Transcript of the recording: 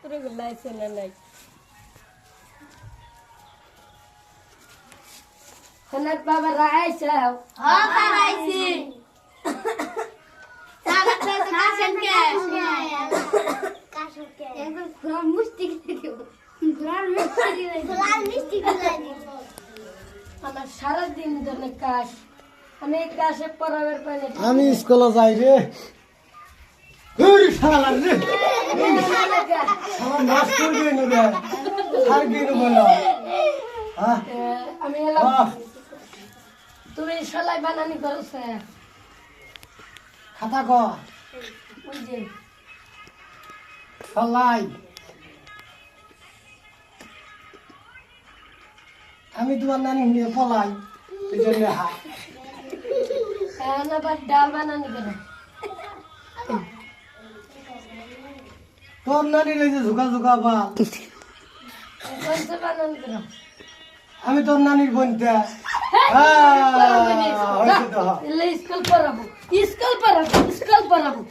তোরে গুলাইছে না নাই হনার বাবা রাইছে হ্যাঁ পারাইছি তাহলে কাছেন কে কাছকে একদম গ্রাম মিষ্টি দিও গ্রাম মিষ্টি দিও আমার সারা দিন ধরে কাজ আমি কাজে পড়াবার পাইলে আমি স্কুলে যাই রে ওরে শালা রে আমার মাস্টার কে নে রে আর কি রে বলো হ্যাঁ আমি এলাম তুমি সলাই বানানি করছে খাতা ক ওই যে সলাই আমি তোমার নানি নিয়ে পলাই এই জন্য হ্যাঁ এখন আবার ডাল বানানি করে তোর নানি রয়েছে ঝুকা ঝুকা বা কোনছে বানানি করে আমি তোর নানির বোনটা স্কুল পড়াবো স্কুল পড়াবো